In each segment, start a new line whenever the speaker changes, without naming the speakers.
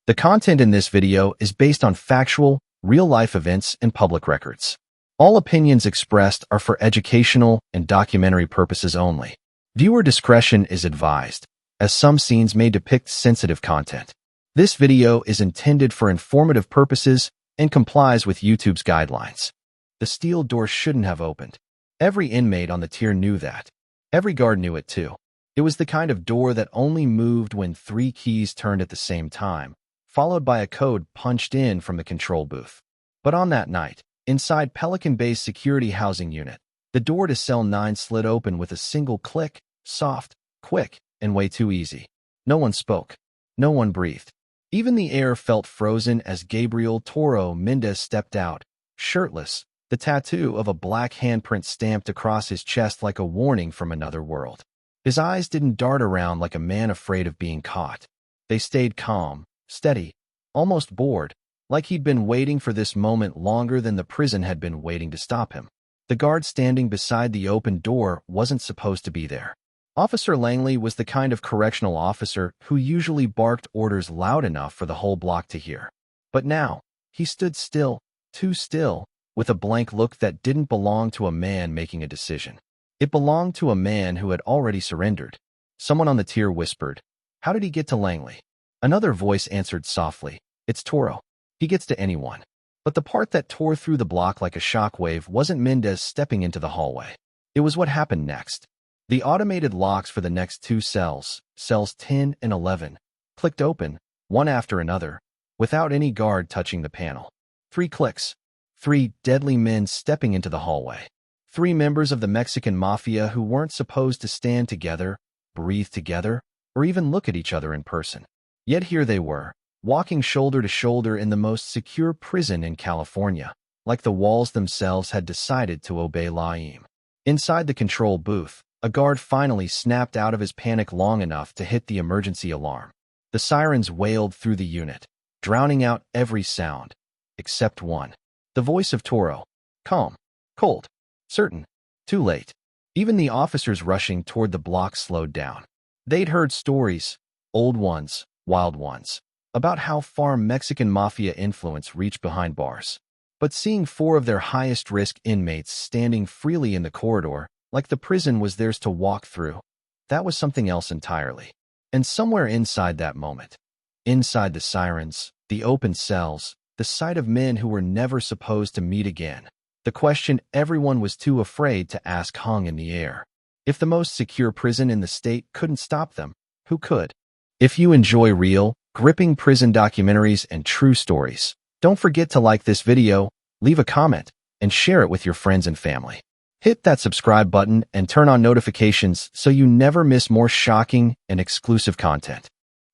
The content in this video is based on factual, real-life events and public records. All opinions expressed are for educational and documentary purposes only. Viewer discretion is advised, as some scenes may depict sensitive content. This video is intended for informative purposes and complies with YouTube's guidelines. The steel door shouldn't have opened. Every inmate on the tier knew that. Every guard knew it too. It was the kind of door that only moved when 3 keys turned at the same time, followed by a code punched in from the control booth. But on that night, inside Pelican Bay's security housing unit, the door to cell 9 slid open with a single click, soft, quick, and way too easy. No one spoke. No one breathed. Even the air felt frozen as Gabriel Toro Mendez stepped out, shirtless, the tattoo of a black handprint stamped across his chest like a warning from another world. His eyes didn't dart around like a man afraid of being caught. They stayed calm, steady, almost bored, like he'd been waiting for this moment longer than the prison had been waiting to stop him. The guard standing beside the open door wasn't supposed to be there. Officer Langley was the kind of correctional officer who usually barked orders loud enough for the whole block to hear. But now, he stood still, too still, with a blank look that didn't belong to a man making a decision. It belonged to a man who had already surrendered. Someone on the tier whispered, "How did he get to Langley?" Another voice answered softly, "It's Toro. He gets to anyone." But the part that tore through the block like a shockwave wasn't Mendez stepping into the hallway. It was what happened next. The automated locks for the next 2 cells, cells 10 and 11, clicked open, one after another, without any guard touching the panel. 3 clicks. 3 deadly men stepping into the hallway. 3 members of the Mexican Mafia who weren't supposed to stand together, breathe together, or even look at each other in person. Yet here they were, walking shoulder to shoulder in the most secure prison in California, like the walls themselves had decided to obey law. Inside the control booth, a guard finally snapped out of his panic long enough to hit the emergency alarm. The sirens wailed through the unit, drowning out every sound, except one. The voice of Toro, calm, cold, certain, too late. Even the officers rushing toward the block slowed down. They'd heard stories, old ones, wild ones, about how far Mexican Mafia influence reached behind bars. But seeing 4 of their highest-risk inmates standing freely in the corridor, like the prison was theirs to walk through, that was something else entirely. And somewhere inside that moment, inside the sirens, the open cells, the sight of men who were never supposed to meet again, the question everyone was too afraid to ask hung in the air. If the most secure prison in the state couldn't stop them, who could? If you enjoy real, gripping prison documentaries and true stories, don't forget to like this video, leave a comment, and share it with your friends and family. Hit that subscribe button and turn on notifications so you never miss more shocking and exclusive content.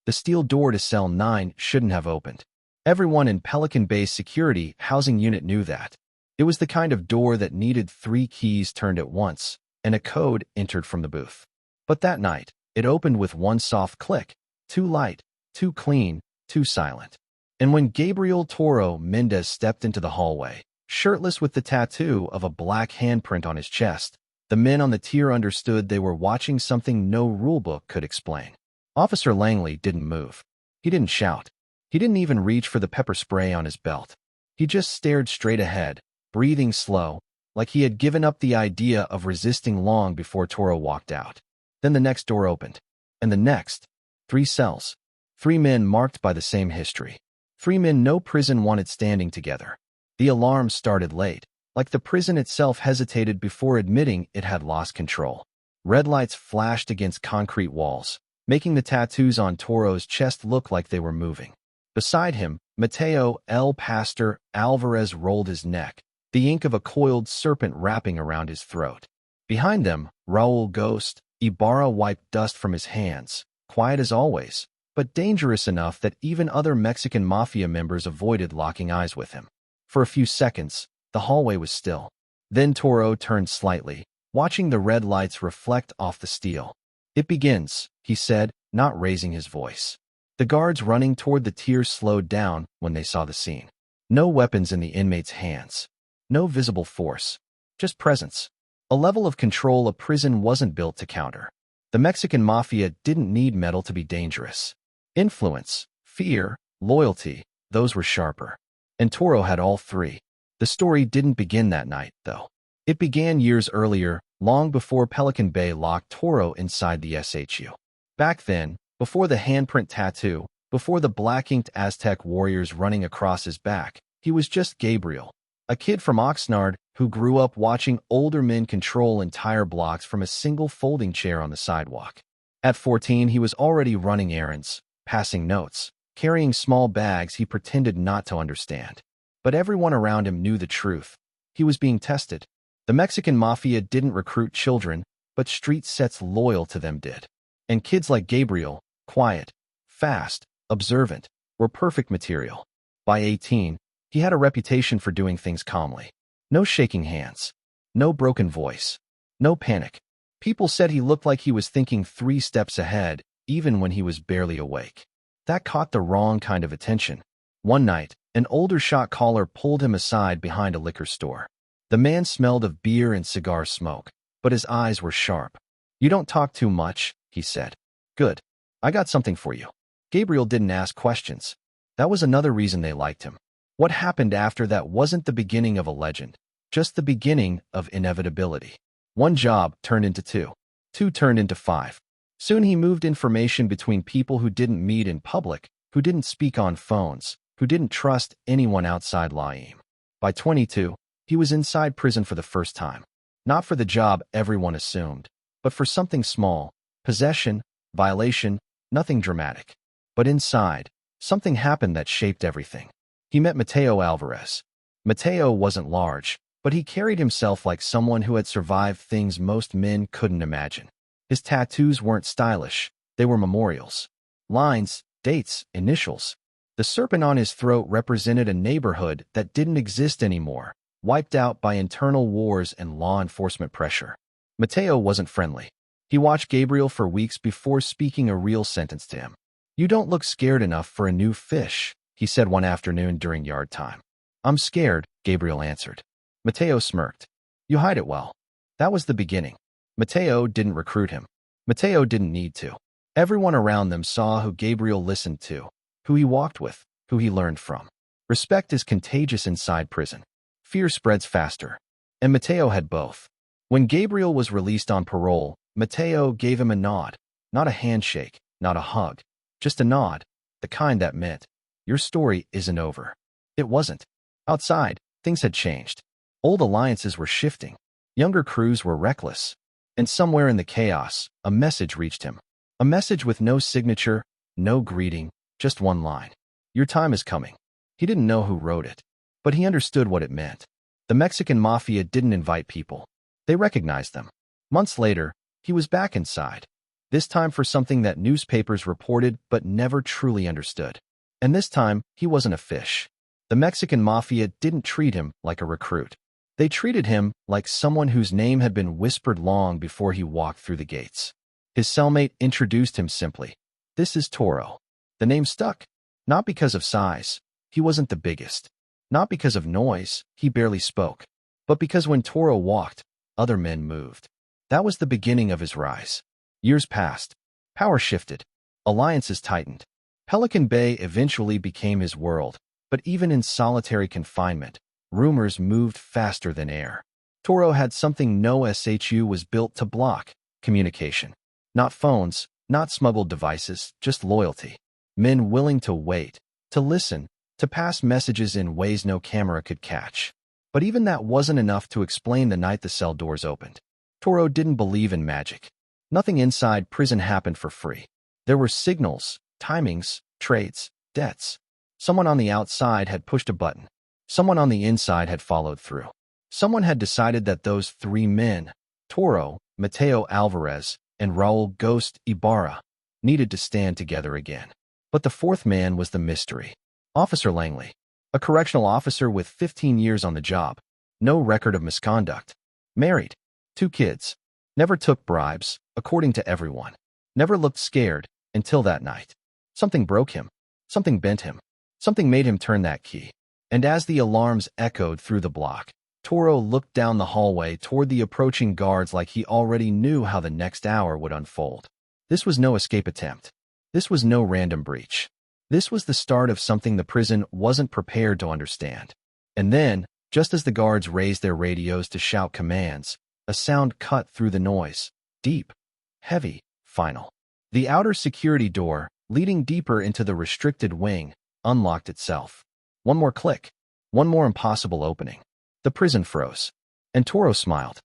The steel door to cell 9 shouldn't have opened. Everyone in Pelican Bay's security housing unit knew that. It was the kind of door that needed 3 keys turned at once, and a code entered from the booth. But that night, it opened with one soft click, too light, too clean, too silent. And when Gabriel Toro Mendez stepped into the hallway, shirtless with the tattoo of a black handprint on his chest, the men on the tier understood they were watching something no rulebook could explain. Officer Langley didn't move. He didn't shout. He didn't even reach for the pepper spray on his belt. He just stared straight ahead, breathing slow, like he had given up the idea of resisting long before Toro walked out. Then the next door opened. And the next. 3 cells. 3 men marked by the same history. 3 men no prison wanted standing together. The alarm started late, like the prison itself hesitated before admitting it had lost control. Red lights flashed against concrete walls, making the tattoos on Toro's chest look like they were moving. Beside him, Mateo El Pastor Alvarez rolled his neck, the ink of a coiled serpent wrapping around his throat. Behind them, Raul Ghost Ibarra wiped dust from his hands, quiet as always, but dangerous enough that even other Mexican Mafia members avoided locking eyes with him. For a few seconds, the hallway was still. Then Toro turned slightly, watching the red lights reflect off the steel. "It begins," he said, not raising his voice. The guards running toward the tier slowed down when they saw the scene. No weapons in the inmates' hands. No visible force. Just presence. A level of control a prison wasn't built to counter. The Mexican Mafia didn't need metal to be dangerous. Influence, fear, loyalty, those were sharper. And Toro had all three. The story didn't begin that night, though. It began years earlier, long before Pelican Bay locked Toro inside the SHU. Back then, before the handprint tattoo, before the black-inked Aztec warriors running across his back, he was just Gabriel, a kid from Oxnard who grew up watching older men control entire blocks from a single folding chair on the sidewalk. At 14, he was already running errands, passing notes, carrying small bags he pretended not to understand. But everyone around him knew the truth. He was being tested. The Mexican Mafia didn't recruit children, but street sets loyal to them did. And kids like Gabriel, quiet, fast, observant, were perfect material. By 18, he had a reputation for doing things calmly. No shaking hands. No broken voice. No panic. People said he looked like he was thinking 3 steps ahead, even when he was barely awake. That caught the wrong kind of attention. One night, an older shot caller pulled him aside behind a liquor store. The man smelled of beer and cigar smoke, but his eyes were sharp. "You don't talk too much," he said. "Good. I got something for you." Gabriel didn't ask questions. That was another reason they liked him. What happened after that wasn't the beginning of a legend, just the beginning of inevitability. One job turned into 2. 2 turned into 5. Soon he moved information between people who didn't meet in public, who didn't speak on phones, who didn't trust anyone outside Laim. By 22, he was inside prison for the first time. Not for the job everyone assumed, but for something small, possession, violation, nothing dramatic. But inside, something happened that shaped everything. He met Mateo Alvarez. Mateo wasn't large, but he carried himself like someone who had survived things most men couldn't imagine. His tattoos weren't stylish, they were memorials. Lines, dates, initials. The serpent on his throat represented a neighborhood that didn't exist anymore, wiped out by internal wars and law enforcement pressure. Mateo wasn't friendly. He watched Gabriel for weeks before speaking a real sentence to him. "You don't look scared enough for a new fish," he said one afternoon during yard time. "I'm scared," Gabriel answered. Mateo smirked. "You hide it well." That was the beginning. Mateo didn't recruit him. Mateo didn't need to. Everyone around them saw who Gabriel listened to, who he walked with, who he learned from. Respect is contagious inside prison. Fear spreads faster. And Mateo had both. When Gabriel was released on parole, Mateo gave him a nod. Not a handshake, not a hug. Just a nod. The kind that meant, "Your story isn't over." It wasn't. Outside, things had changed. Old alliances were shifting. Younger crews were reckless. And somewhere in the chaos, a message reached him. A message with no signature, no greeting, just one line. "Your time is coming." He didn't know who wrote it, but he understood what it meant. The Mexican Mafia didn't invite people. They recognized them. Months later, he was back inside. This time for something that newspapers reported but never truly understood. And this time, he wasn't a fish. The Mexican Mafia didn't treat him like a recruit. They treated him like someone whose name had been whispered long before he walked through the gates. His cellmate introduced him simply. "This is Toro." The name stuck. Not because of size. He wasn't the biggest. Not because of noise. He barely spoke. But because when Toro walked, other men moved. That was the beginning of his rise. Years passed. Power shifted. Alliances tightened. Pelican Bay eventually became his world, but even in solitary confinement, rumors moved faster than air. Toro had something no SHU was built to block: communication. Not phones, not smuggled devices, just loyalty. Men willing to wait, to listen, to pass messages in ways no camera could catch. But even that wasn't enough to explain the night the cell doors opened. Toro didn't believe in magic. Nothing inside prison happened for free. There were signals, timings, trades, debts. Someone on the outside had pushed a button. Someone on the inside had followed through. Someone had decided that those 3 men, Toro, Mateo Alvarez, and Raul Ghost Ibarra, needed to stand together again. But the 4th man was the mystery. Officer Langley. A correctional officer with 15 years on the job. No record of misconduct. Married. 2 kids. Never took bribes, according to everyone. Never looked scared, until that night. Something broke him. Something bent him. Something made him turn that key. And as the alarms echoed through the block, Toro looked down the hallway toward the approaching guards like he already knew how the next hour would unfold. This was no escape attempt. This was no random breach. This was the start of something the prison wasn't prepared to understand. And then, just as the guards raised their radios to shout commands, a sound cut through the noise. Deep, heavy, final. The outer security door, leading deeper into the restricted wing, unlocked itself. One more click. One more impossible opening. The prison froze. And Toro smiled.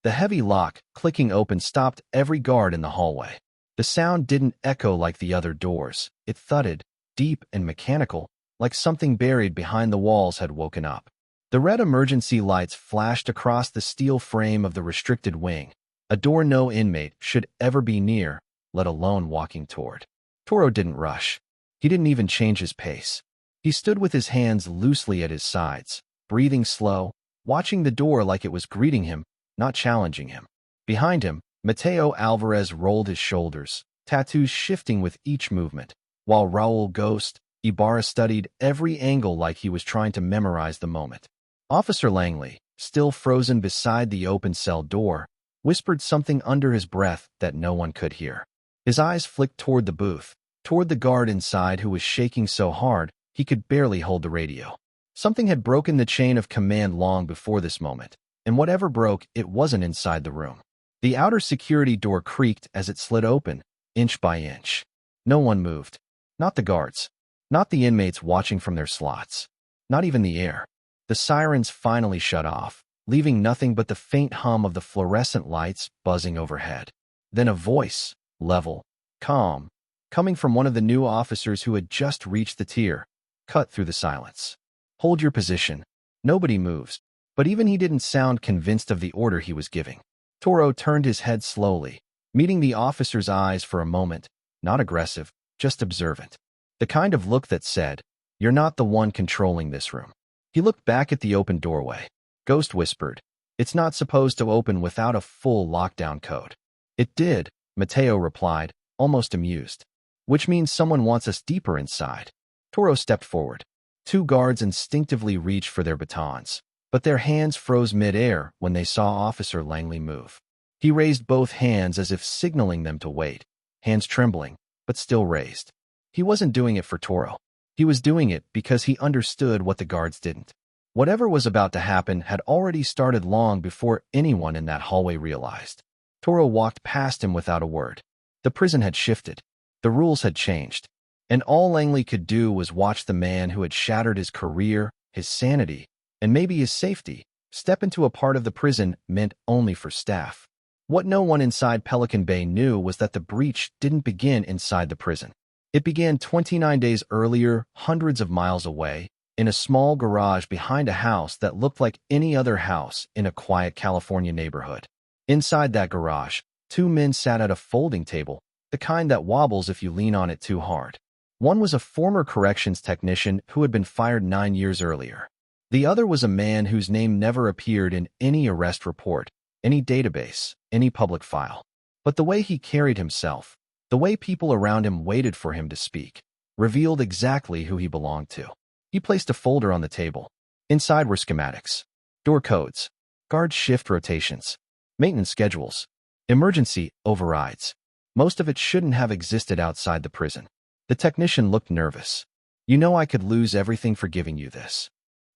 The heavy lock, clicking open, stopped every guard in the hallway. The sound didn't echo like the other doors. It thudded, deep and mechanical, like something buried behind the walls had woken up. The red emergency lights flashed across the steel frame of the restricted wing, a door no inmate should ever be near, let alone walking toward. Toro didn't rush. He didn't even change his pace. He stood with his hands loosely at his sides, breathing slow, watching the door like it was greeting him, not challenging him. Behind him, Mateo Alvarez rolled his shoulders, tattoos shifting with each movement, while Raul Ghost Ibarra studied every angle like he was trying to memorize the moment. Officer Langley, still frozen beside the open cell door, whispered something under his breath that no one could hear. His eyes flicked toward the booth, toward the guard inside who was shaking so hard he could barely hold the radio. Something had broken the chain of command long before this moment, and whatever broke, it wasn't inside the room. The outer security door creaked as it slid open, inch by inch. No one moved. Not the guards. Not the inmates watching from their slots. Not even the air. The sirens finally shut off, leaving nothing but the faint hum of the fluorescent lights buzzing overhead. Then a voice, level, calm, coming from one of the new officers who had just reached the tier, cut through the silence. Hold your position. Nobody moves. But even he didn't sound convinced of the order he was giving. Toro turned his head slowly, meeting the officer's eyes for a moment, not aggressive, just observant. The kind of look that said, "You're not the one controlling this room." He looked back at the open doorway. Ghost whispered, "It's not supposed to open without a full lockdown code." "It did," Mateo replied, almost amused. "Which means someone wants us deeper inside." Toro stepped forward. Two guards instinctively reached for their batons, but their hands froze mid-air when they saw Officer Langley move. He raised both hands as if signaling them to wait, hands trembling, but still raised. He wasn't doing it for Toro. He was doing it because he understood what the guards didn't. Whatever was about to happen had already started long before anyone in that hallway realized. Toro walked past him without a word. The prison had shifted. The rules had changed. And all Langley could do was watch the man who had shattered his career, his sanity, and maybe his safety, step into a part of the prison meant only for staff. What no one inside Pelican Bay knew was that the breach didn't begin inside the prison. It began 29 days earlier, hundreds of miles away, in a small garage behind a house that looked like any other house in a quiet California neighborhood. Inside that garage, two men sat at a folding table, the kind that wobbles if you lean on it too hard. One was a former corrections technician who had been fired 9 years earlier. The other was a man whose name never appeared in any arrest report, any database, any public file. But the way he carried himself, the way people around him waited for him to speak, revealed exactly who he belonged to. He placed a folder on the table. Inside were schematics, door codes, guard shift rotations, maintenance schedules, emergency overrides. Most of it shouldn't have existed outside the prison. The technician looked nervous. "You know I could lose everything for giving you this.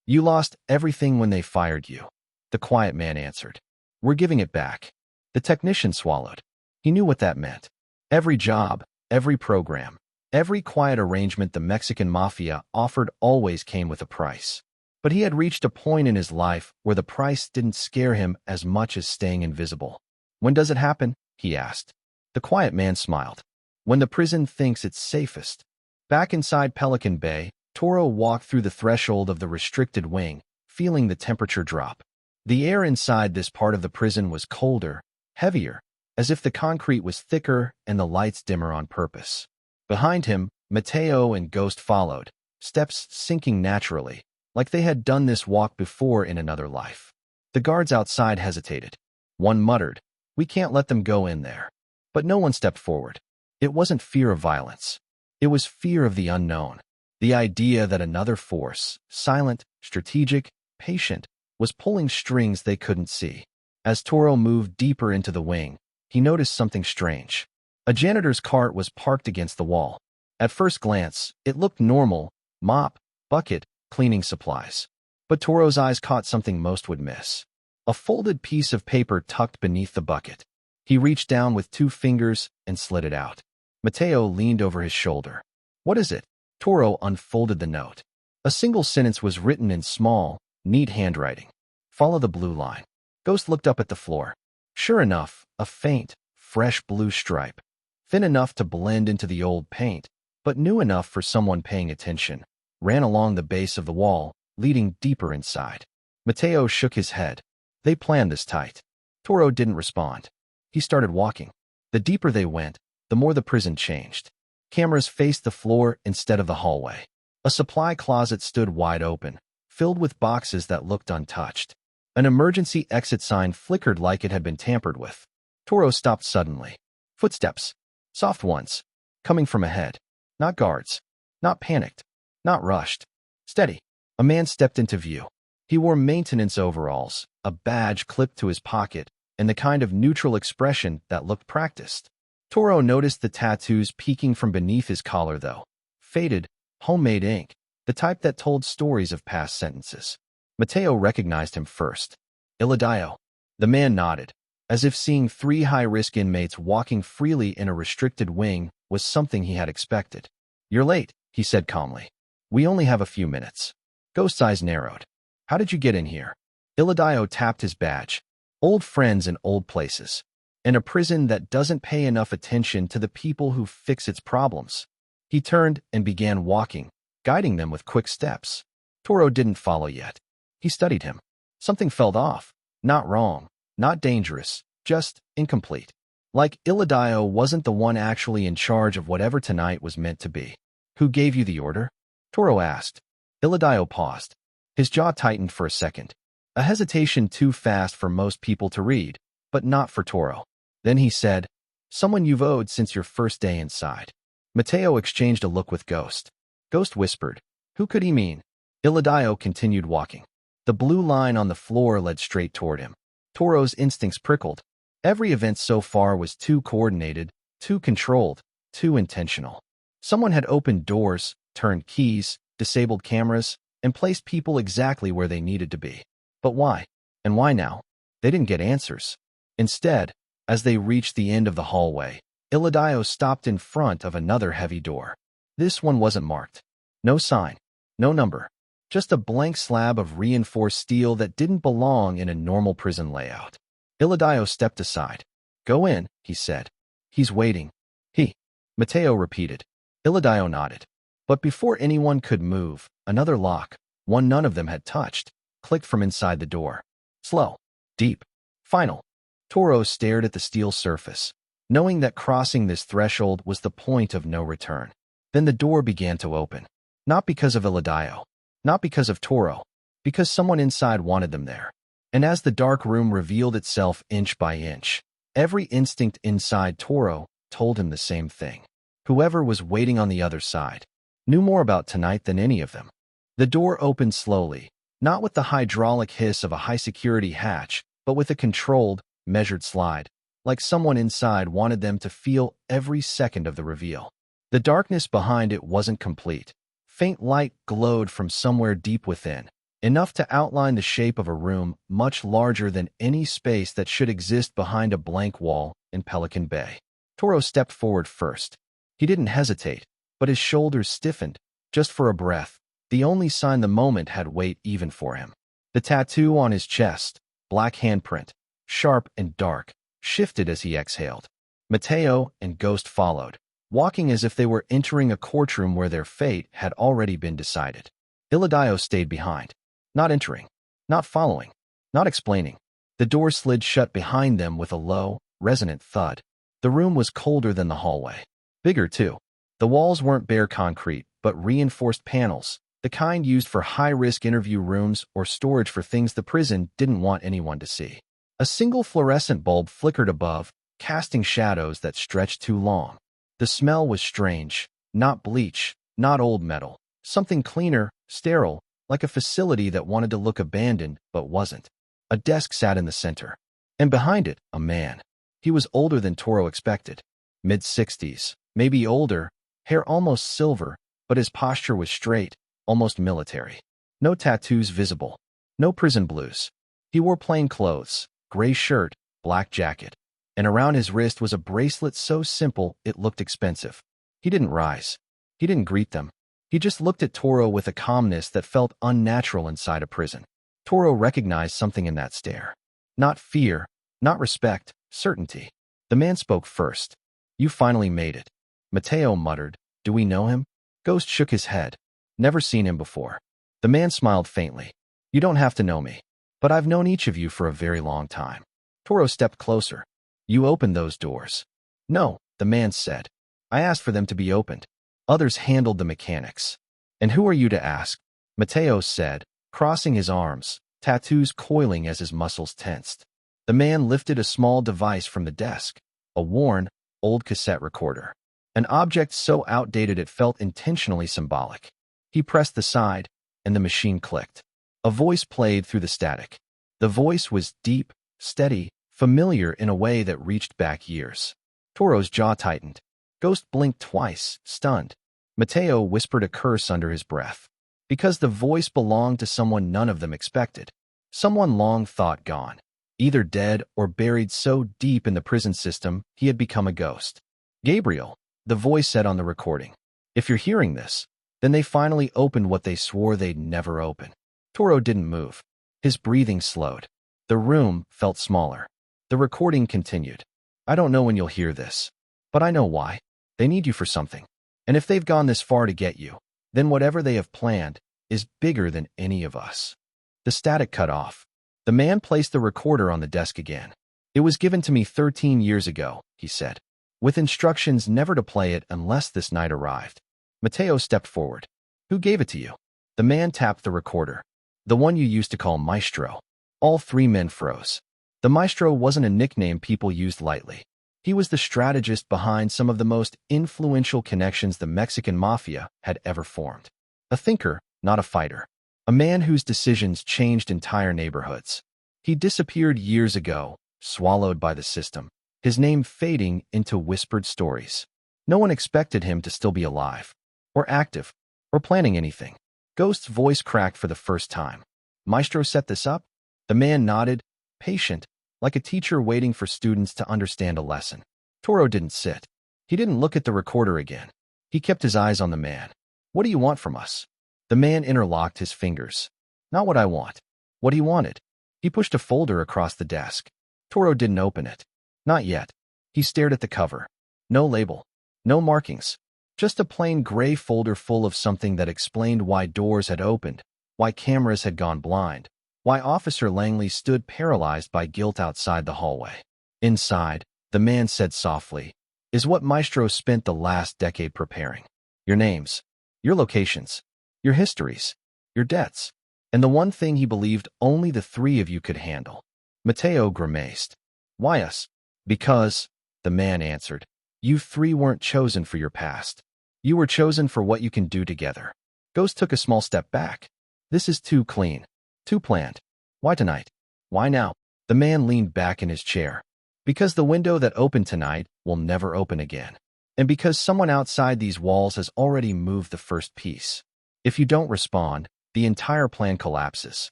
You lost everything when they fired you." The quiet man answered, "We're giving it back." The technician swallowed. He knew what that meant. Every job, every program, every quiet arrangement the Mexican Mafia offered always came with a price. But he had reached a point in his life where the price didn't scare him as much as staying invisible. "When does it happen?" he asked. The quiet man smiled. "When the prison thinks it's safest." Back inside Pelican Bay, Toro walked through the threshold of the restricted wing, feeling the temperature drop. The air inside this part of the prison was colder, heavier, as if the concrete was thicker and the lights dimmer on purpose. Behind him, Mateo and Ghost followed, steps sinking naturally, like they had done this walk before in another life. The guards outside hesitated. One muttered, "We can't let them go in there." But no one stepped forward. It wasn't fear of violence. It was fear of the unknown. The idea that another force, silent, strategic, patient, was pulling strings they couldn't see. As Toro moved deeper into the wing, he noticed something strange. A janitor's cart was parked against the wall. At first glance, it looked normal: mop, bucket, cleaning supplies. But Toro's eyes caught something most would miss: a folded piece of paper tucked beneath the bucket. He reached down with 2 fingers and slid it out. Mateo leaned over his shoulder. "What is it?" Toro unfolded the note. A single sentence was written in small, neat handwriting. "Follow the blue line." Ghost looked up at the floor. Sure enough, a faint, fresh blue stripe, thin enough to blend into the old paint, but new enough for someone paying attention, ran along the base of the wall, leading deeper inside. Mateo shook his head. They planned this tight. Toro didn't respond. He started walking. The deeper they went, the more the prison changed. Cameras faced the floor instead of the hallway. A supply closet stood wide open, filled with boxes that looked untouched. An emergency exit sign flickered like it had been tampered with. Toro stopped suddenly. Footsteps. Soft ones. Coming from ahead. Not guards. Not panicked. Not rushed. Steady. A man stepped into view. He wore maintenance overalls, a badge clipped to his pocket, and the kind of neutral expression that looked practiced. Toro noticed the tattoos peeking from beneath his collar, though. Faded, homemade ink, the type that told stories of past sentences. Mateo recognized him first. "Iladio." The man nodded, as if seeing 3 high-risk inmates walking freely in a restricted wing was something he had expected. "You're late," he said calmly. "We only have a few minutes." Ghost's eyes narrowed. "How did you get in here?" Iladio tapped his badge. "Old friends in old places. In a prison that doesn't pay enough attention to the people who fix its problems." He turned and began walking, guiding them with quick steps. Toro didn't follow yet. He studied him. Something felt off. Not wrong, not dangerous, just incomplete. Like Iladio wasn't the one actually in charge of whatever tonight was meant to be. "Who gave you the order?" Toro asked. Iladio paused. His jaw tightened for a second. A hesitation too fast for most people to read, but not for Toro. Then he said, "Someone you've owed since your first day inside." Mateo exchanged a look with Ghost. Ghost whispered, "Who could he mean?" Iladio continued walking. The blue line on the floor led straight toward him. Toro's instincts prickled. Every event so far was too coordinated, too controlled, too intentional. Someone had opened doors, turned keys, disabled cameras, and placed people exactly where they needed to be. But why? And why now? They didn't get answers. Instead, as they reached the end of the hallway, Iladio stopped in front of another heavy door. This one wasn't marked. No sign. No number. Just a blank slab of reinforced steel that didn't belong in a normal prison layout. Iladio stepped aside. "Go in," he said. "He's waiting." "He," Mateo repeated. Iladio nodded. But before anyone could move, another lock, one none of them had touched, clicked from inside the door. Slow. Deep. Final. Toro stared at the steel surface, knowing that crossing this threshold was the point of no return. Then the door began to open. Not because of Iladio. Not because of Toro. Because someone inside wanted them there. And as the dark room revealed itself inch by inch, every instinct inside Toro told him the same thing. Whoever was waiting on the other side knew more about tonight than any of them. The door opened slowly, not with the hydraulic hiss of a high-security hatch, but with a controlled, measured slide, like someone inside wanted them to feel every second of the reveal. The darkness behind it wasn't complete. Faint light glowed from somewhere deep within, enough to outline the shape of a room much larger than any space that should exist behind a blank wall in Pelican Bay. Toro stepped forward first. He didn't hesitate, but his shoulders stiffened, just for a breath, the only sign the moment had weight even for him. The tattoo on his chest, black handprint, sharp and dark, shifted as he exhaled. Mateo and Ghost followed, walking as if they were entering a courtroom where their fate had already been decided. Iladio stayed behind, not entering, not following, not explaining. The door slid shut behind them with a low, resonant thud. The room was colder than the hallway. Bigger, too. The walls weren't bare concrete, but reinforced panels, the kind used for high-risk interview rooms or storage for things the prison didn't want anyone to see. A single fluorescent bulb flickered above, casting shadows that stretched too long. The smell was strange, not bleach, not old metal, something cleaner, sterile, like a facility that wanted to look abandoned but wasn't. A desk sat in the center, and behind it, a man. He was older than Toro expected. Mid-60s, maybe older, Hair almost silver, but his posture was straight, almost military. No tattoos visible. No prison blues. He wore plain clothes, gray shirt, black jacket, and around his wrist was a bracelet so simple it looked expensive. He didn't rise. He didn't greet them. He just looked at Toro with a calmness that felt unnatural inside a prison. Toro recognized something in that stare. Not fear, not respect, certainty. The man spoke first. "You finally made it." Mateo muttered, "Do we know him?" Ghost shook his head. "Never seen him before." The man smiled faintly. "You don't have to know me, but I've known each of you for a very long time." Toro stepped closer. "You opened those doors." "No," the man said. "I asked for them to be opened. Others handled the mechanics." "And who are you to ask?" Mateo said, crossing his arms, tattoos coiling as his muscles tensed. The man lifted a small device from the desk, a worn, old cassette recorder. An object so outdated it felt intentionally symbolic. He pressed the side, and the machine clicked. A voice played through the static. The voice was deep, steady, familiar in a way that reached back years. Toro's jaw tightened. Ghost blinked twice, stunned. Mateo whispered a curse under his breath. Because the voice belonged to someone none of them expected. Someone long thought gone. Either dead or buried so deep in the prison system he had become a ghost. "Gabriel," the voice said on the recording. "If you're hearing this, then they finally opened what they swore they'd never open." Toro didn't move. His breathing slowed. The room felt smaller. The recording continued. "I don't know when you'll hear this, but I know why. They need you for something. And if they've gone this far to get you, then whatever they have planned is bigger than any of us." The static cut off. The man placed the recorder on the desk again. "It was given to me 13 years ago," he said, "with instructions never to play it unless this night arrived." Mateo stepped forward. "Who gave it to you?" The man tapped the recorder. "The one you used to call Maestro." All three men froze. The Maestro wasn't a nickname people used lightly. He was the strategist behind some of the most influential connections the Mexican Mafia had ever formed. A thinker, not a fighter. A man whose decisions changed entire neighborhoods. He disappeared years ago, swallowed by the system, his name fading into whispered stories. No one expected him to still be alive, or active, or planning anything. Ghost's voice cracked for the first time. "Maestro set this up?" The man nodded, patient, like a teacher waiting for students to understand a lesson. Toro didn't sit. He didn't look at the recorder again. He kept his eyes on the man. "What do you want from us?" The man interlocked his fingers. "Not what I want. What he wanted." He pushed a folder across the desk. Toro didn't open it. Not yet. He stared at the cover. No label. No markings. Just a plain gray folder full of something that explained why doors had opened, why cameras had gone blind, why Officer Langley stood paralyzed by guilt outside the hallway. Inside, the man said softly, "is what Maestro spent the last decade preparing. Your names, your locations, your histories, your debts, and the one thing he believed only the three of you could handle." Mateo grimaced. "Why us?" "Because," the man answered, "you three weren't chosen for your past. You were chosen for what you can do together." Ghost took a small step back. "This is too clean. Too planned. Why tonight? Why now?" The man leaned back in his chair. "Because the window that opened tonight will never open again. And because someone outside these walls has already moved the first piece. If you don't respond, the entire plan collapses."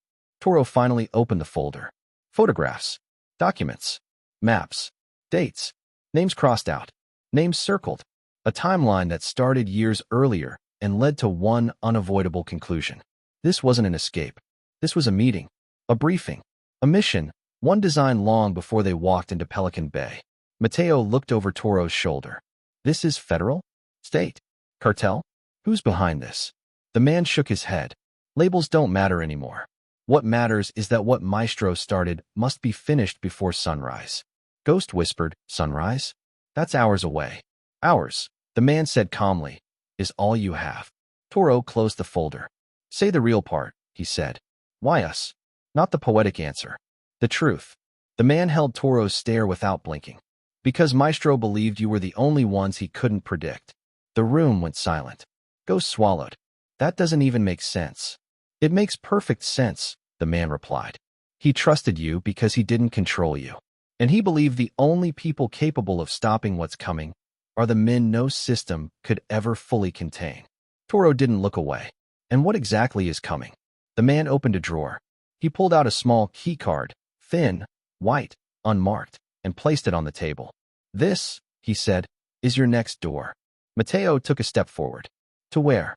Toro finally opened the folder. Photographs. Documents. Maps. Dates. Names crossed out. Names circled. A timeline that started years earlier and led to one unavoidable conclusion. This wasn't an escape. This was a meeting. A briefing. A mission. One designed long before they walked into Pelican Bay. Mateo looked over Toro's shoulder. "This is federal? State? Cartel? Who's behind this?" The man shook his head. "Labels don't matter anymore. What matters is that what Maestro started must be finished before sunrise." Ghost whispered, "Sunrise? That's hours away." "Hours," the man said calmly, "is all you have." Toro closed the folder. "Say the real part," he said. "Why us?" Not the poetic answer. The truth. The man held Toro's stare without blinking. "Because Maestro believed you were the only ones he couldn't predict." The room went silent. Ghost swallowed. "That doesn't even make sense." "It makes perfect sense," the man replied. "He trusted you because he didn't control you. And he believed the only people capable of stopping what's coming are the men no system could ever fully contain. Toro didn't look away. And what exactly is coming? The man opened a drawer. He pulled out a small key card, thin, white, unmarked, and placed it on the table. This, he said, is your next door. Mateo took a step forward. To where?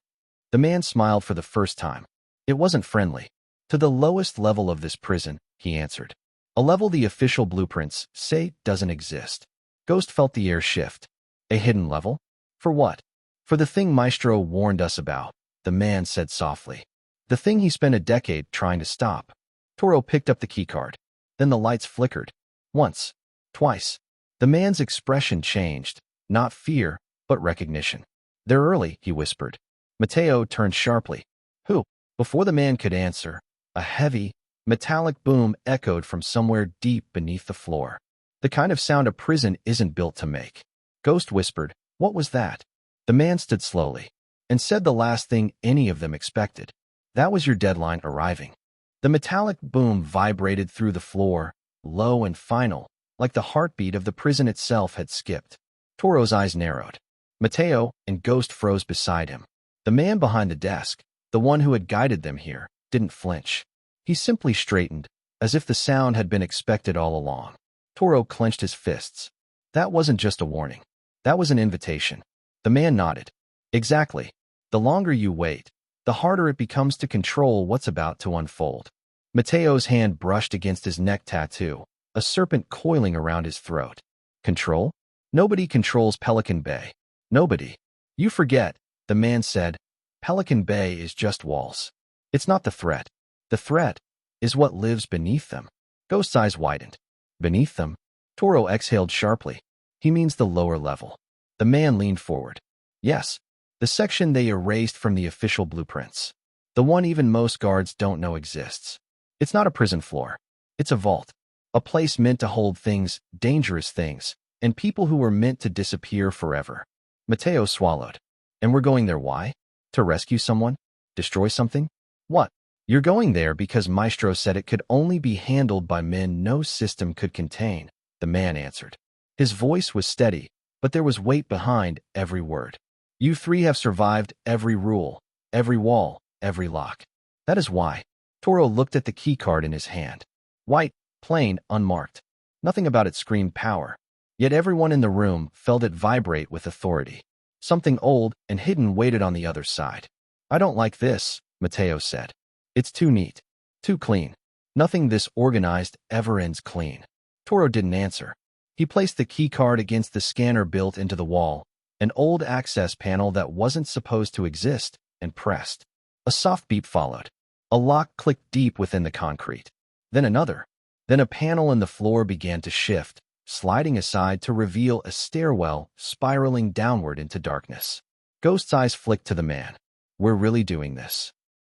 The man smiled for the first time. It wasn't friendly. To the lowest level of this prison, he answered. A level the official blueprints say doesn't exist. Ghost felt the air shift. A hidden level? For what? For the thing Maestro warned us about, the man said softly. The thing he spent a decade trying to stop. Toro picked up the keycard. Then the lights flickered. Once. Twice. The man's expression changed. Not fear, but recognition. They're early, he whispered. Mateo turned sharply. Who? Before the man could answer, a heavy, metallic boom echoed from somewhere deep beneath the floor. The kind of sound a prison isn't built to make. Ghost whispered, what was that? The man stood slowly and said the last thing any of them expected. That was your deadline arriving. The metallic boom vibrated through the floor, low and final, like the heartbeat of the prison itself had skipped. Toro's eyes narrowed. Mateo and Ghost froze beside him. The man behind the desk, the one who had guided them here, didn't flinch. He simply straightened, as if the sound had been expected all along. Toro clenched his fists. That wasn't just a warning. That was an invitation. The man nodded. Exactly. The longer you wait, the harder it becomes to control what's about to unfold. Mateo's hand brushed against his neck tattoo, a serpent coiling around his throat. Control? Nobody controls Pelican Bay. Nobody. You forget, the man said. Pelican Bay is just walls. It's not the threat. The threat is what lives beneath them. Ghost's eyes widened. Beneath them? Toro exhaled sharply. He means the lower level. The man leaned forward. Yes, the section they erased from the official blueprints. The one even most guards don't know exists. It's not a prison floor. It's a vault. A place meant to hold things, dangerous things, and people who were meant to disappear forever. Mateo swallowed. And we're going there why? To rescue someone? Destroy something? What? You're going there because Maestro said it could only be handled by men no system could contain, the man answered. His voice was steady, but there was weight behind every word. You three have survived every rule, every wall, every lock. That is why. Toro looked at the key card in his hand. White, plain, unmarked. Nothing about it screamed power. Yet everyone in the room felt it vibrate with authority. Something old and hidden waited on the other side. I don't like this, Mateo said. It's too neat. Too clean. Nothing this organized ever ends clean. Toro didn't answer. He placed the key card against the scanner built into the wall, an old access panel that wasn't supposed to exist, and pressed. A soft beep followed. A lock clicked deep within the concrete. Then another. Then a panel in the floor began to shift, sliding aside to reveal a stairwell spiraling downward into darkness. Ghost's eyes flicked to the man. We're really doing this.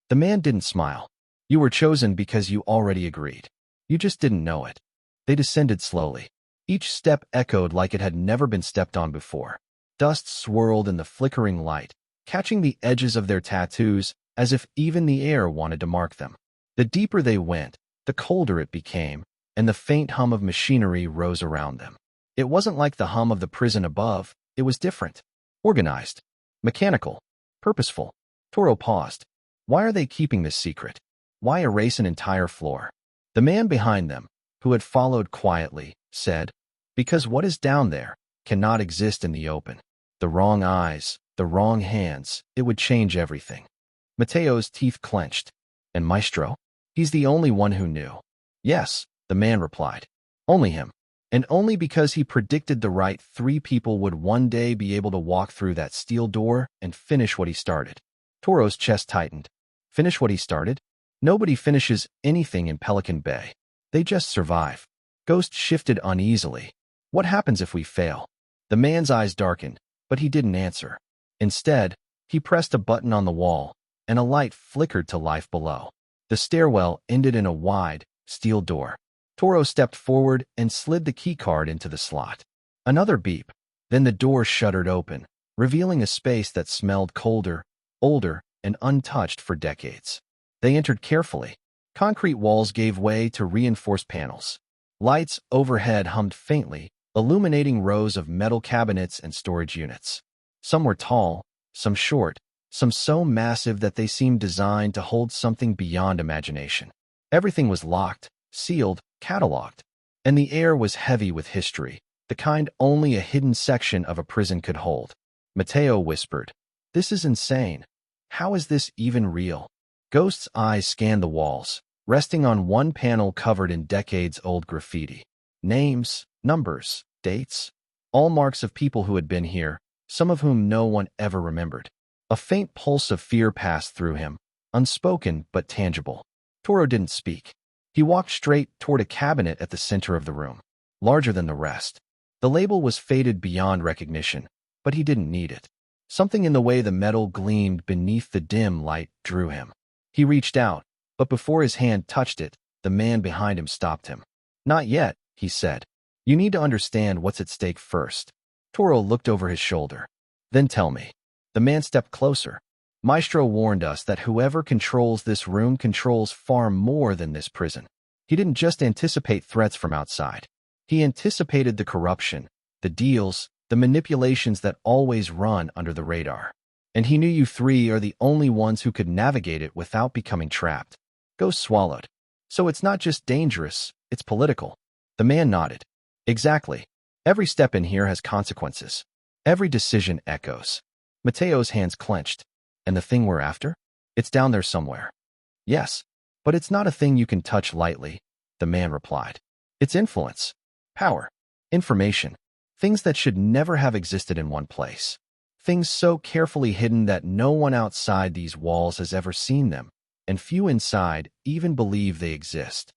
The man didn't smile. You were chosen because you already agreed. You just didn't know it. They descended slowly. Each step echoed like it had never been stepped on before. Dust swirled in the flickering light, catching the edges of their tattoos as if even the air wanted to mark them. The deeper they went, the colder it became, and the faint hum of machinery rose around them. It wasn't like the hum of the prison above. It was different. Organized. Mechanical. Purposeful. Toro paused. Why are they keeping this secret? Why erase an entire floor? The man behind them, who had followed quietly, said, because what is down there cannot exist in the open. The wrong eyes, the wrong hands, it would change everything. Mateo's teeth clenched. And Maestro? He's the only one who knew. Yes, the man replied. Only him. And only because he predicted the right three people would one day be able to walk through that steel door and finish what he started. Toro's chest tightened. Finish what he started? Nobody finishes anything in Pelican Bay. They just survive. Ghost shifted uneasily. What happens if we fail? The man's eyes darkened, but he didn't answer. Instead, he pressed a button on the wall, and a light flickered to life below. The stairwell ended in a wide, steel door. Toro stepped forward and slid the key card into the slot. Another beep. Then the door shuddered open, revealing a space that smelled colder, older, and untouched for decades. They entered carefully. Concrete walls gave way to reinforced panels. Lights overhead hummed faintly, illuminating rows of metal cabinets and storage units. Some were tall, some short, some so massive that they seemed designed to hold something beyond imagination. Everything was locked, sealed, cataloged, and the air was heavy with history, the kind only a hidden section of a prison could hold. Mateo whispered, "This is insane. How is this even real?" Ghost's eyes scanned the walls, resting on one panel covered in decades-old graffiti. Names, numbers, dates, all marks of people who had been here, some of whom no one ever remembered. A faint pulse of fear passed through him, unspoken but tangible. Toro didn't speak. He walked straight toward a cabinet at the center of the room, larger than the rest. The label was faded beyond recognition, but he didn't need it. Something in the way the metal gleamed beneath the dim light drew him. He reached out, but before his hand touched it, the man behind him stopped him. "Not yet," he said. "You need to understand what's at stake first." Toro looked over his shoulder. "Then tell me." The man stepped closer. "Maestro warned us that whoever controls this room controls far more than this prison." He didn't just anticipate threats from outside. He anticipated the corruption, the deals, the manipulations that always run under the radar. And he knew you three are the only ones who could navigate it without becoming trapped. Ghost swallowed. "So it's not just dangerous, it's political." The man nodded. "Exactly. Every step in here has consequences. Every decision echoes." Mateo's hands clenched. "And the thing we're after? It's down there somewhere." "Yes, but it's not a thing you can touch lightly," the man replied. "It's influence, power, information, things that should never have existed in one place. Things so carefully hidden that no one outside these walls has ever seen them, and few inside even believe they exist."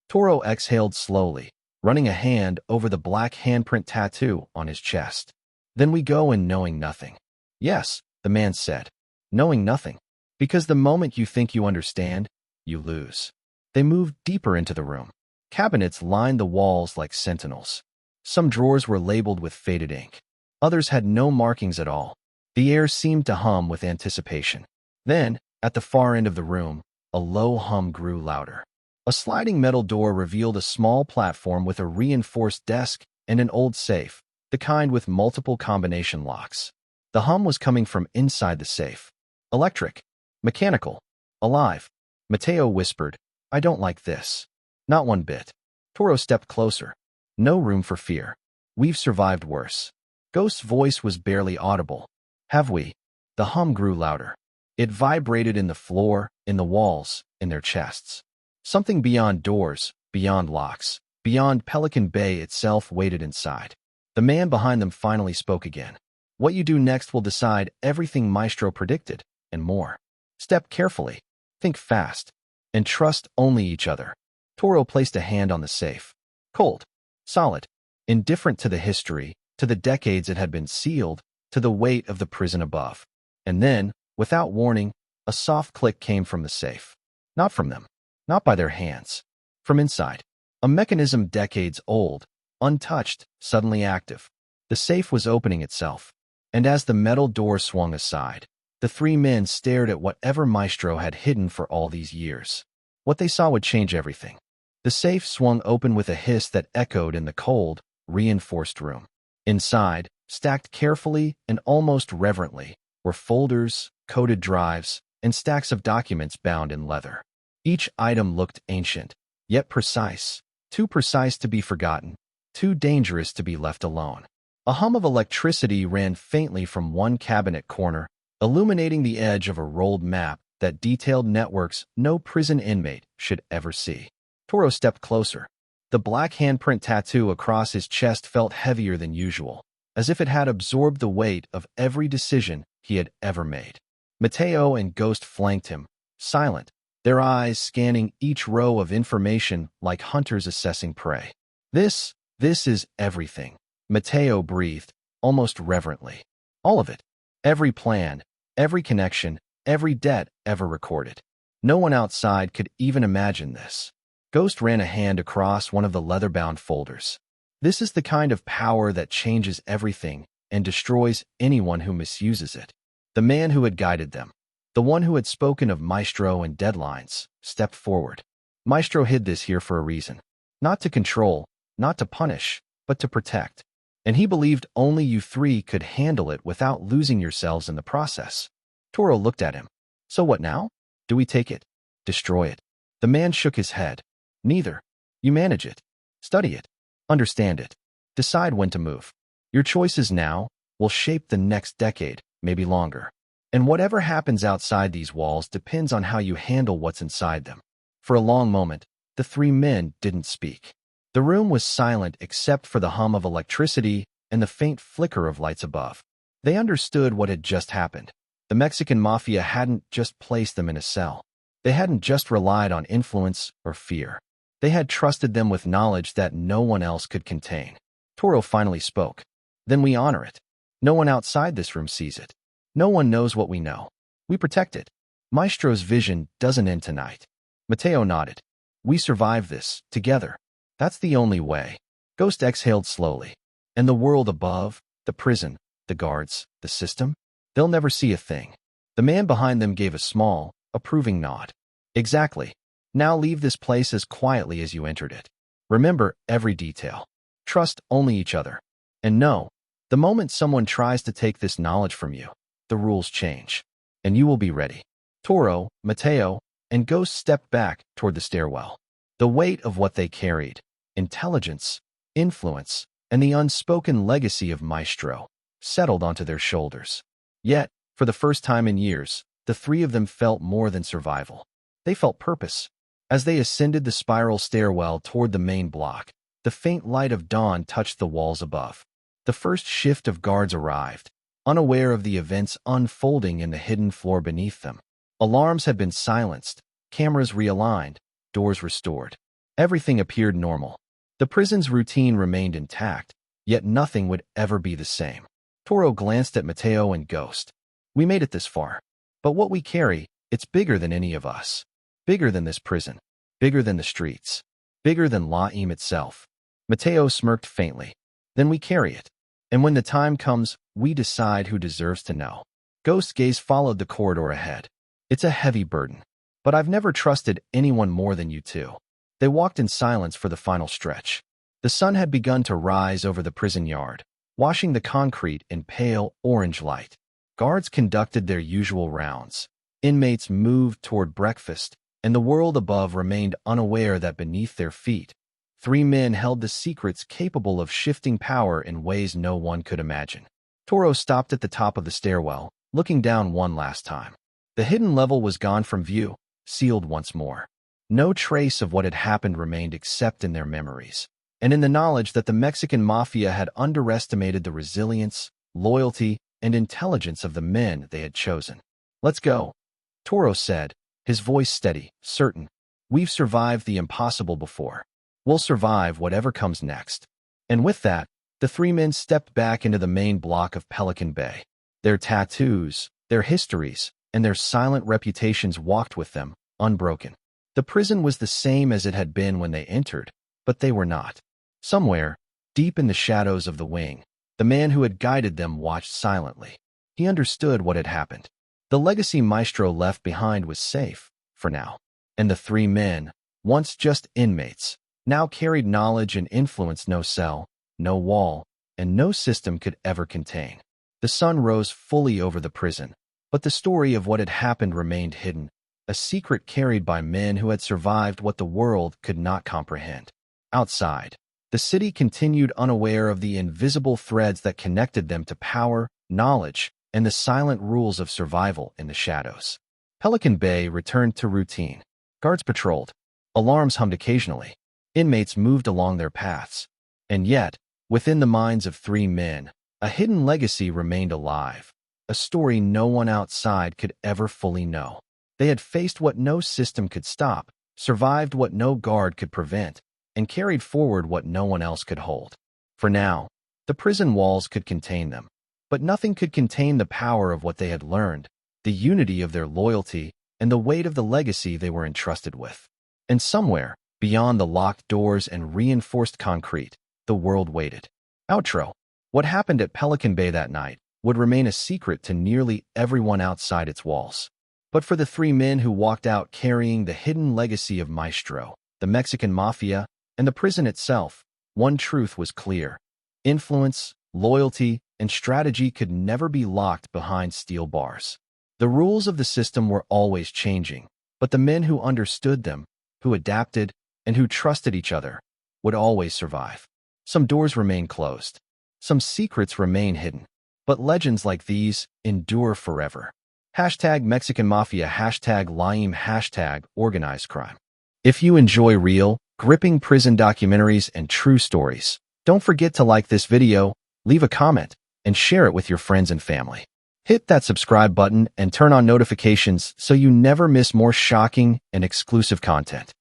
Toro exhaled slowly, running a hand over the black handprint tattoo on his chest. "Then we go in knowing nothing." "Yes," the man said. "Knowing nothing. Because the moment you think you understand, you lose." They moved deeper into the room. Cabinets lined the walls like sentinels. Some drawers were labeled with faded ink. Others had no markings at all. The air seemed to hum with anticipation. Then, at the far end of the room, a low hum grew louder. A sliding metal door revealed a small platform with a reinforced desk and an old safe, the kind with multiple combination locks. The hum was coming from inside the safe. Electric, mechanical, alive. Mateo whispered, "I don't like this." "Not one bit." Toro stepped closer. "No room for fear. We've survived worse." Ghost's voice was barely audible. "Have we?" The hum grew louder. It vibrated in the floor, in the walls, in their chests. Something beyond doors, beyond locks, beyond Pelican Bay itself waited inside. The man behind them finally spoke again. "What you do next will decide everything Maestro predicted, and more. Step carefully, think fast, and trust only each other." Toro placed a hand on the safe. Cold, solid, indifferent to the history, to the decades it had been sealed, to the weight of the prison above. And then, without warning, a soft click came from the safe. Not from them, not by their hands. From inside. A mechanism decades old, untouched, suddenly active. The safe was opening itself. And as the metal door swung aside, the three men stared at whatever Maestro had hidden for all these years. What they saw would change everything. The safe swung open with a hiss that echoed in the cold, reinforced room. Inside, stacked carefully and almost reverently, were folders, coded drives, and stacks of documents bound in leather. Each item looked ancient, yet precise, too precise to be forgotten, too dangerous to be left alone. A hum of electricity ran faintly from one cabinet corner, illuminating the edge of a rolled map that detailed networks no prison inmate should ever see. Toro stepped closer. The black handprint tattoo across his chest felt heavier than usual, as if it had absorbed the weight of every decision he had ever made. Mateo and Ghost flanked him, silent, their eyes scanning each row of information like hunters assessing prey. This is everything," Mateo breathed, almost reverently. "All of it. Every plan, every connection, every debt ever recorded. No one outside could even imagine this." Ghost ran a hand across one of the leather-bound folders. "This is the kind of power that changes everything and destroys anyone who misuses it." The man who had guided them, the one who had spoken of Maestro and deadlines, stepped forward. "Maestro hid this here for a reason. Not to control, not to punish, but to protect. And he believed only you three could handle it without losing yourselves in the process. Toro looked at him. So what now? Do we take it? Destroy it? The man shook his head. Neither. You manage it. Study it. Understand it. Decide when to move. Your choices now will shape the next decade, maybe longer. And whatever happens outside these walls depends on how you handle what's inside them. For a long moment, the three men didn't speak. The room was silent except for the hum of electricity and the faint flicker of lights above. They understood what had just happened. The Mexican Mafia hadn't just placed them in a cell. They hadn't just relied on influence or fear. They had trusted them with knowledge that no one else could contain. Toro finally spoke. Then we honor it. No one outside this room sees it. No one knows what we know. We protect it. Maestro's vision doesn't end tonight. Mateo nodded. We survive this, together. That's the only way. Ghost exhaled slowly. And the world above, the prison, the guards, the system? They'll never see a thing. The man behind them gave a small, approving nod. Exactly. Now leave this place as quietly as you entered it. Remember every detail. Trust only each other. And know, the moment someone tries to take this knowledge from you, the rules change. And you will be ready. Toro, Mateo, and Ghost stepped back toward the stairwell. The weight of what they carried, intelligence, influence, and the unspoken legacy of Maestro, settled onto their shoulders. Yet, for the first time in years, the three of them felt more than survival. They felt purpose. As they ascended the spiral stairwell toward the main block, the faint light of dawn touched the walls above. The first shift of guards arrived, unaware of the events unfolding in the hidden floor beneath them. Alarms had been silenced, cameras realigned, doors restored. Everything appeared normal. The prison's routine remained intact, yet nothing would ever be the same. Toro glanced at Mateo and Ghost. We made it this far. But what we carry, it's bigger than any of us. Bigger than this prison. Bigger than the streets. Bigger than Laim itself. Mateo smirked faintly. Then we carry it. And when the time comes, we decide who deserves to know. Ghost's gaze followed the corridor ahead. It's a heavy burden. But I've never trusted anyone more than you two. They walked in silence for the final stretch. The sun had begun to rise over the prison yard, washing the concrete in pale orange light. Guards conducted their usual rounds. Inmates moved toward breakfast, and the world above remained unaware that beneath their feet, three men held the secrets capable of shifting power in ways no one could imagine. Toro stopped at the top of the stairwell, looking down one last time. The hidden level was gone from view, sealed once more. No trace of what had happened remained except in their memories, and in the knowledge that the Mexican Mafia had underestimated the resilience, loyalty, and intelligence of the men they had chosen. Let's go, Toro said, his voice steady, certain. We've survived the impossible before. We'll survive whatever comes next. And with that, the three men stepped back into the main block of Pelican Bay. Their tattoos, their histories, and their silent reputations walked with them, unbroken. The prison was the same as it had been when they entered, but they were not. Somewhere, deep in the shadows of the wing, the man who had guided them watched silently. He understood what had happened. The legacy Maestro left behind was safe, for now. And the three men, once just inmates, now carried knowledge and influence no cell, no wall, and no system could ever contain. The sun rose fully over the prison, but the story of what had happened remained hidden, a secret carried by men who had survived what the world could not comprehend. Outside, the city continued unaware of the invisible threads that connected them to power, knowledge, and the silent rules of survival in the shadows. Pelican Bay returned to routine. Guards patrolled. Alarms hummed occasionally. Inmates moved along their paths. And yet, within the minds of three men, a hidden legacy remained alive, a story no one outside could ever fully know. They had faced what no system could stop, survived what no guard could prevent, and carried forward what no one else could hold. For now, the prison walls could contain them, but nothing could contain the power of what they had learned, the unity of their loyalty, and the weight of the legacy they were entrusted with. And somewhere, beyond the locked doors and reinforced concrete, the world waited. Outro. What happened at Pelican Bay that night would remain a secret to nearly everyone outside its walls. But for the three men who walked out carrying the hidden legacy of Maestro, the Mexican Mafia, and the prison itself, one truth was clear. Influence, loyalty, and strategy could never be locked behind steel bars. The rules of the system were always changing, but the men who understood them, who adapted, and who trusted each other would always survive. Some doors remain closed. Some secrets remain hidden. But legends like these endure forever. Hashtag Mexican Mafia, hashtag Lyme, hashtag organized crime. If you enjoy real, gripping prison documentaries and true stories, don't forget to like this video, leave a comment, and share it with your friends and family. Hit that subscribe button and turn on notifications so you never miss more shocking and exclusive content.